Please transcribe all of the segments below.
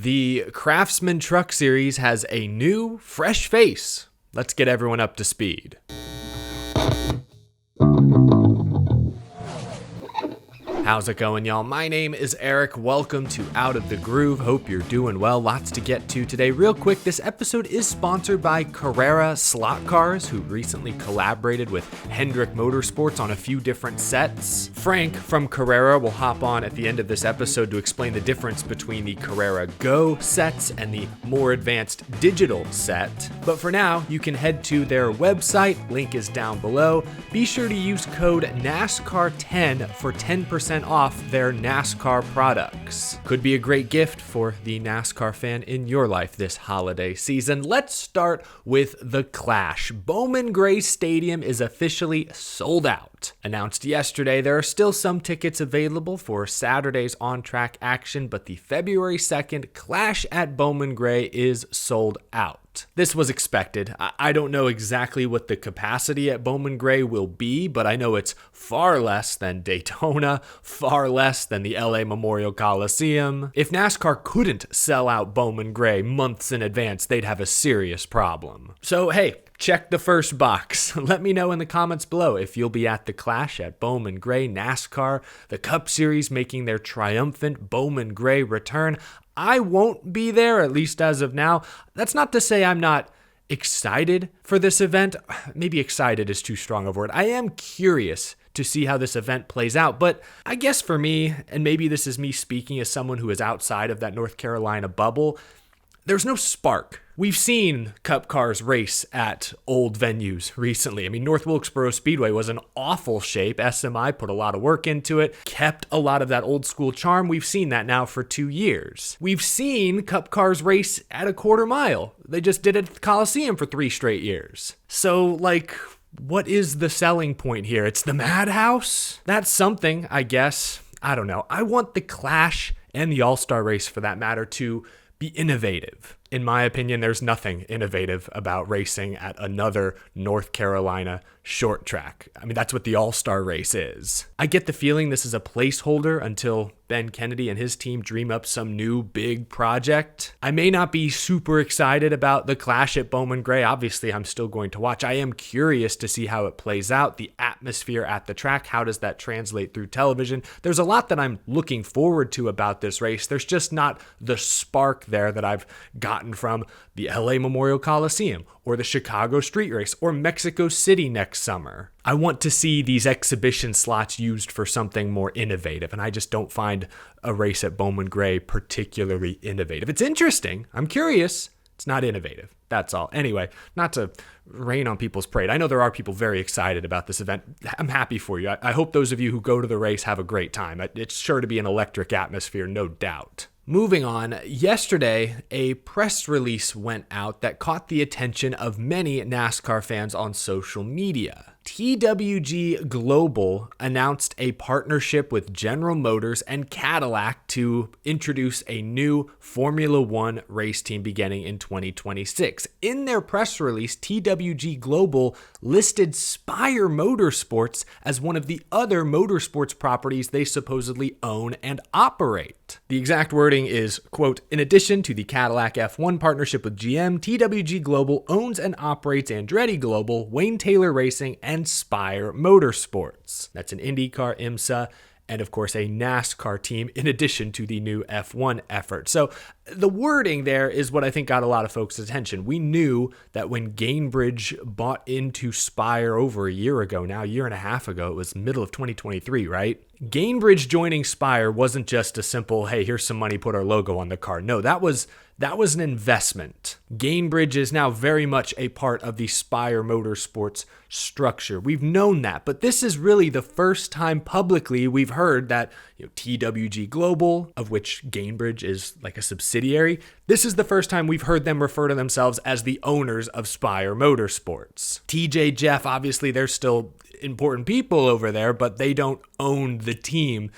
The Craftsman Truck Series has a new, fresh face. Let's get everyone up to speed. How's it going, y'all? My name is Eric. Welcome to Out of the Groove. Hope you're doing well. Lots to get to today. Real quick, this episode is sponsored by Carrera Slot Cars, who recently collaborated with Hendrick Motorsports on a few different sets. Frank from Carrera will hop on at the end of this episode to explain the difference between the Carrera Go sets and the more advanced digital set. But for now, you can head to their website. Link is down below. Be sure to use code NASCAR10 for 10% off their NASCAR products. Could be a great gift for the NASCAR fan in your life this holiday season. Let's start with the Clash. Bowman Gray Stadium is officially sold out. Announced yesterday, there are still some tickets available for Saturday's on-track action, but the February 2nd Clash at Bowman Gray is sold out. This was expected. I don't know exactly what the capacity at Bowman Gray will be, but I know it's far less than Daytona, far less than the LA Memorial Coliseum. If NASCAR couldn't sell out Bowman Gray months in advance, they'd have a serious problem. So hey, check the first box. Let me know in the comments below if you'll be at the Clash at Bowman Gray NASCAR, the Cup Series making their triumphant Bowman Gray return. I won't be there, at least as of now. That's not to say I'm not excited for this event. Maybe excited is too strong a word. I am curious to see how this event plays out, but I guess for me, and maybe this is me speaking as someone who is outside of that North Carolina bubble, there's no spark. We've seen Cup cars race at old venues recently. I mean, North Wilkesboro Speedway was in awful shape. SMI put a lot of work into it, kept a lot of that old school charm. We've seen that now for 2 years. We've seen Cup cars race at a quarter mile. They just did it at the Coliseum for 3 straight years. So, what is the selling point here? It's the madhouse? That's something, I guess. I don't know. I want the Clash and the All-Star race, for that matter, to be innovative. In my opinion, there's nothing innovative about racing at another North Carolina short track. I mean, that's what the All-Star race is. I get the feeling this is a placeholder until Ben Kennedy and his team dream up some new big project. I may not be super excited about the Clash at Bowman Gray. Obviously, I'm still going to watch. I am curious to see how it plays out, the atmosphere at the track. How does that translate through television? There's a lot that I'm looking forward to about this race. There's just not the spark there that I've gotten from the LA Memorial Coliseum or the Chicago Street Race or Mexico City next summer. I want to see these exhibition slots used for something more innovative, and I just don't find a race at Bowman Gray particularly innovative. It's interesting. I'm curious. It's not innovative. That's all. Anyway, not to rain on people's parade. I know there are people very excited about this event. I'm happy for you. I hope those of you who go to the race have a great time. It's sure to be an electric atmosphere, no doubt. Moving on, yesterday, a press release went out that caught the attention of many NASCAR fans on social media. TWG Global announced a partnership with General Motors and Cadillac to introduce a new Formula One race team beginning in 2026. In their press release, TWG Global listed Spire Motorsports as one of the other motorsports properties they supposedly own and operate. The exact wording is, quote, "In addition to the Cadillac F1 partnership with GM, TWG Global owns and operates Andretti Global, Wayne Taylor Racing, and Spire Motorsports." That's an IndyCar, IMSA, and of course a NASCAR team in addition to the new F1 effort. So the wording there is what I think got a lot of folks' attention. We knew that when Gainbridge bought into Spire over a year ago, now a year and a half ago, it was middle of 2023, right? Gainbridge joining Spire wasn't just a simple, hey, here's some money, put our logo on the car. No, that was an investment. Gainbridge is now very much a part of the Spire Motorsports structure. We've known that, but this is really the first time publicly we've heard that TWG Global, of which Gainbridge is like a subsidiary, this is the first time we've heard them refer to themselves as the owners of Spire Motorsports. TJ, Jeff, obviously they're still important people over there, but they don't own the team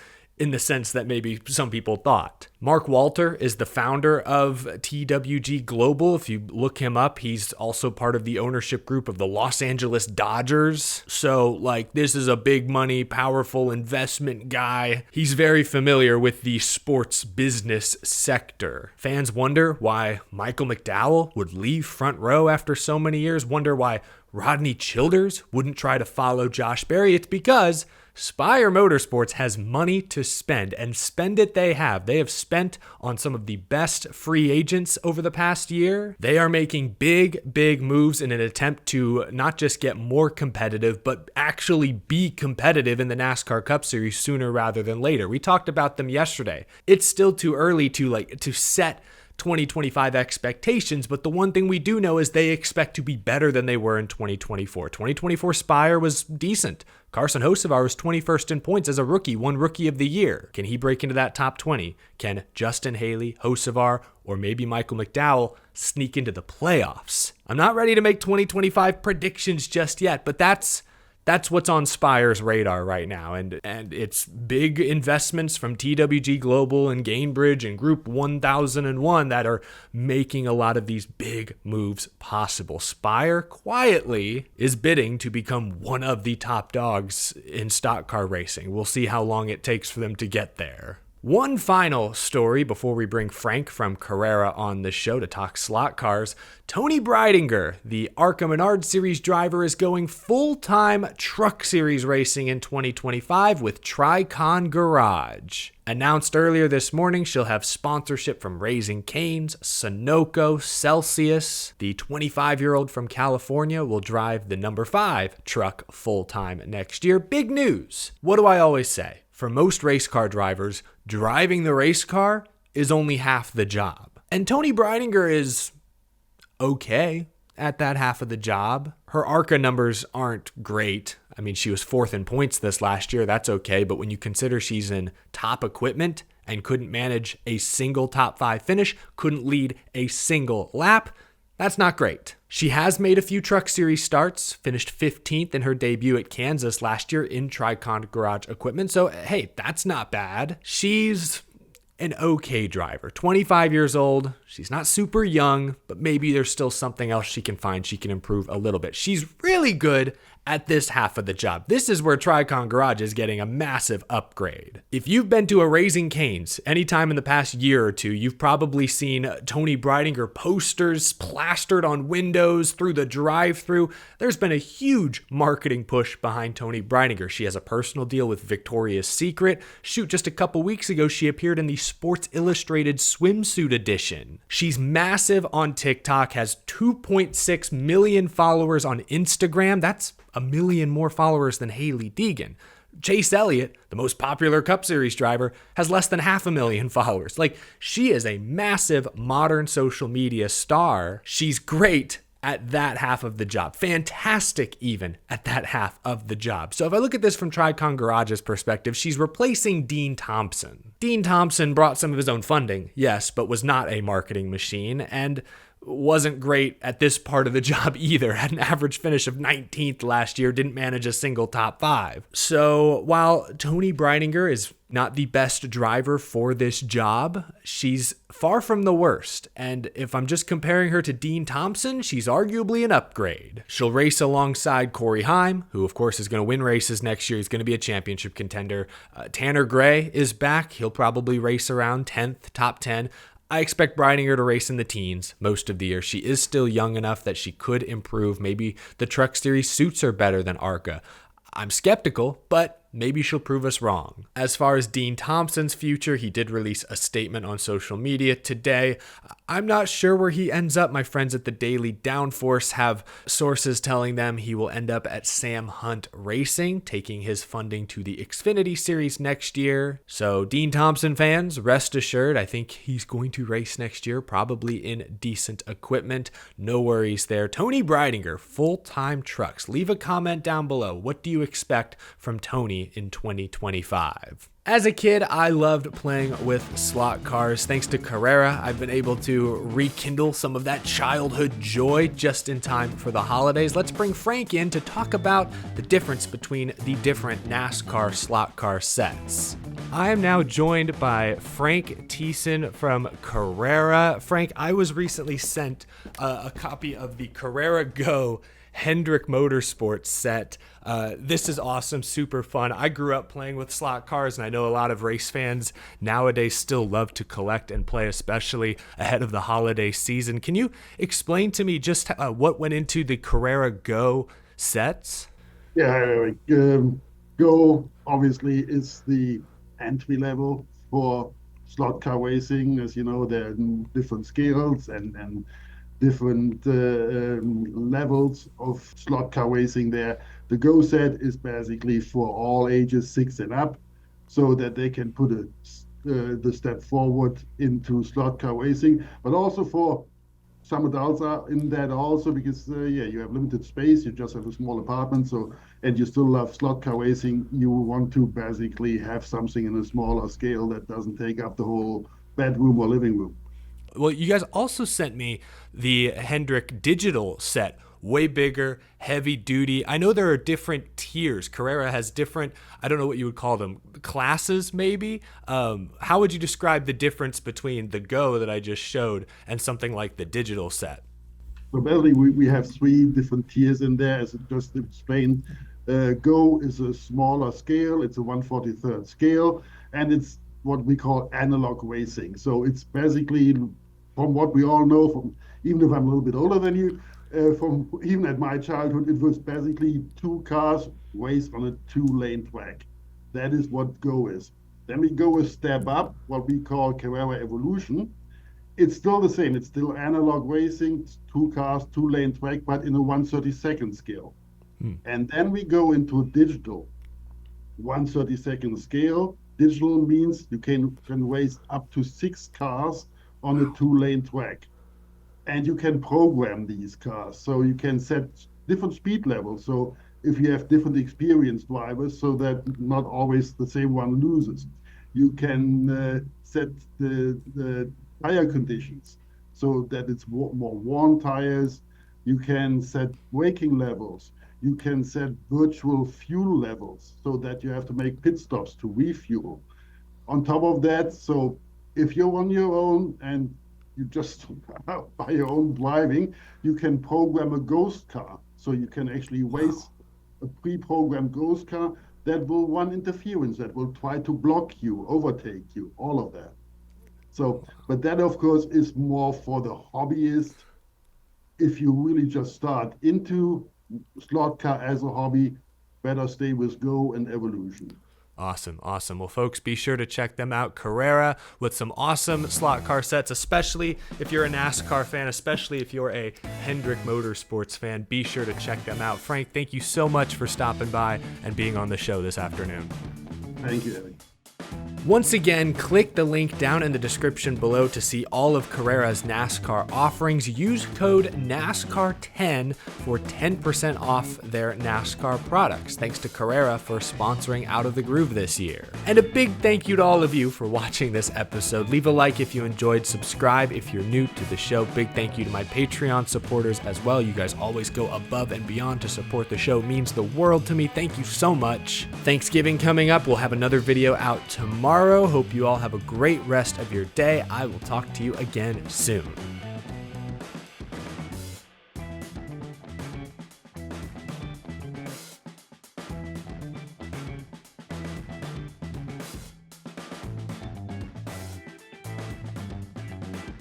in the sense that maybe some people thought. Mark Walter is the founder of TWG Global. If you look him up, he's also part of the ownership group of the Los Angeles Dodgers. So, like, this is a big money, powerful investment guy. He's very familiar with the sports business sector. Fans wonder why Michael McDowell would leave front row after so many years, wonder why Rodney Childers wouldn't try to follow Josh Berry. It's because Spire Motorsports has money to spend, and spend it they have. They have spent on some of the best free agents over the past year. They are making big moves in an attempt to not just get more competitive, but actually be competitive in the NASCAR Cup Series sooner rather than later. We talked about them yesterday. It's still too early to set 2025 expectations, but the one thing we do know is they expect to be better than they were in 2024. 2024 Spire was decent. Carson Hocevar was 21st in points as a rookie, won Rookie of the Year. Can he break into that top 20? Can Justin Haley, Hocevar, or maybe Michael McDowell sneak into the playoffs? I'm not ready to make 2025 predictions just yet, but that's what's on Spire's radar right now, and it's big investments from TWG Global and Gainbridge and Group 1001 that are making a lot of these big moves possible. Spire quietly is bidding to become one of the top dogs in stock car racing. We'll see how long it takes for them to get there. One final story before we bring Frank from Carrera on the show to talk slot cars. Toni Breidinger, the ARCA Menard Series driver, is going full-time Truck Series racing in 2025 with Tricon Garage. Announced earlier this morning, she'll have sponsorship from Raising Cane's, Sunoco, Celsius. The 25-year-old from California will drive the number 5 truck full-time next year. Big news. What do I always say? For most race car drivers, driving the race car is only half the job. And Toni Breidinger is okay at that half of the job. Her ARCA numbers aren't great. I mean, she was 4th in points this last year. That's okay. But when you consider she's in top equipment and couldn't manage a single top 5 finish, couldn't lead a single lap, that's not great. She has made a few Truck Series starts, finished 15th in her debut at Kansas last year in Tricon Garage equipment. So, hey, that's not bad. She's an okay driver, 25 years old. She's not super young, but maybe there's still something else she can find. She can improve a little bit. She's really good at this half of the job. This is where Tricon Garage is getting a massive upgrade. If you've been to a Raising Cane's anytime in the past year or two, you've probably seen Toni Breidinger posters plastered on windows through the drive-thru. There's been a huge marketing push behind Toni Breidinger. She has a personal deal with Victoria's Secret. Shoot, just a couple weeks ago, she appeared in the Sports Illustrated swimsuit edition. She's massive on TikTok, has 2.6 million followers on Instagram. That's a million more followers than Hailie Deegan. Chase Elliott, the most popular Cup Series driver, has less than 500,000 followers. Like, she is a massive modern social media star. She's great at that half of the job. Fantastic even at that half of the job. So if I look at this from Tricon Garage's perspective, she's replacing Dean Thompson. Dean Thompson brought some of his own funding, yes, but was not a marketing machine, and wasn't great at this part of the job either. Had an average finish of 19th last year, didn't manage a single top 5. So while Toni Breidinger is not the best driver for this job, she's far from the worst. And if I'm just comparing her to Dean Thompson, she's arguably an upgrade. She'll race alongside Corey Heim, who of course is going to win races next year. He's going to be a championship contender. Tanner Gray is back. He'll probably race around 10th, top 10. I expect Breidinger to race in the teens most of the year. She is still young enough that she could improve. Maybe the Truck Series suits her better than ARCA. I'm skeptical, but maybe she'll prove us wrong. As far as Dean Thompson's future, he did release a statement on social media today. I'm not sure where he ends up. My friends at the Daily Downforce have sources telling them he will end up at Sam Hunt Racing, taking his funding to the Xfinity Series next year. So Dean Thompson fans, rest assured, I think he's going to race next year, probably in decent equipment. No worries there. Toni Breidinger, full-time trucks. Leave a comment down below. What do you expect from Toni in 2025? As a kid, I loved playing with slot cars. Thanks to Carrera, I've been able to rekindle some of that childhood joy just in time for the holidays. Let's bring Frank in to talk about the difference between the different NASCAR slot car sets. I am now joined by Frank Thiessen from Carrera. Frank, I was recently sent a copy of the Carrera Go Hendrick Motorsports set. This is awesome, super fun. I grew up playing with slot cars, and I know a lot of race fans nowadays still love to collect and play, especially ahead of the holiday season. Can you explain to me just what went into the Carrera Go sets? Yeah, Go obviously is the entry level for slot car racing. As you know, there are different scales and different levels of slot car racing there. The Go set is basically for all ages 6 and up, so that they can put the step forward into slot car racing, but also for some adults are in that also because you have limited space, you just have a small apartment, so and you still love slot car racing. You want to basically have something in a smaller scale that doesn't take up the whole bedroom or living room. Well, you guys also sent me the Hendrick digital set, way bigger, heavy duty. I know there are different tiers. Carrera has different, I don't know what you would call them, classes maybe. How would you describe the difference between the Go that I just showed and something like the digital set? So basically, we have 3 different tiers in there, as I just explained. Go is a smaller scale, it's a 1/43rd scale, and it's what we call analog racing. So it's basically, from what we all know, from even if I'm a little bit older than you, from even at my childhood, it was basically 2 cars race on a 2-lane track. That is what Go is. Then we go a step up, what we call Carrera Evolution. It's still the same. It's still analog racing. It's 2 cars, 2-lane track, but in a 1/32nd scale. And then we go into digital, 1/32nd scale. Digital means you can race up to 6 cars on a 2-lane track. And you can program these cars. So you can set different speed levels. So if you have different experienced drivers, so that not always the same one loses. You can set the tire conditions so that it's more worn tires. You can set braking levels. You can set virtual fuel levels so that you have to make pit stops to refuel. On top of that, so if you're on your own and you just by your own driving, you can program a ghost car. So you can actually race a pre-programmed ghost car that will run interference, that will try to block you, overtake you, all of that. So, but that of course is more for the hobbyist. If you really just start into slot car as a hobby, better stay with Go and Evolution. Awesome. Well, folks, be sure to check them out. Carrera with some awesome slot car sets, especially if you're a NASCAR fan, especially if you're a Hendrick Motorsports fan. Be sure to check them out. Frank, thank you so much for stopping by and being on the show this afternoon. Thank you, Eddie. Once again, click the link down in the description below to see all of Carrera's NASCAR offerings. Use code NASCAR10 for 10% off their NASCAR products. Thanks to Carrera for sponsoring Out of the Groove this year. And a big thank you to all of you for watching this episode. Leave a like if you enjoyed, subscribe if you're new to the show. Big thank you to my Patreon supporters as well. You guys always go above and beyond to support the show. It means the world to me. Thank you so much. Thanksgiving coming up. We'll have another video out tomorrow. Hope you all have a great rest of your day. I will talk to you again soon.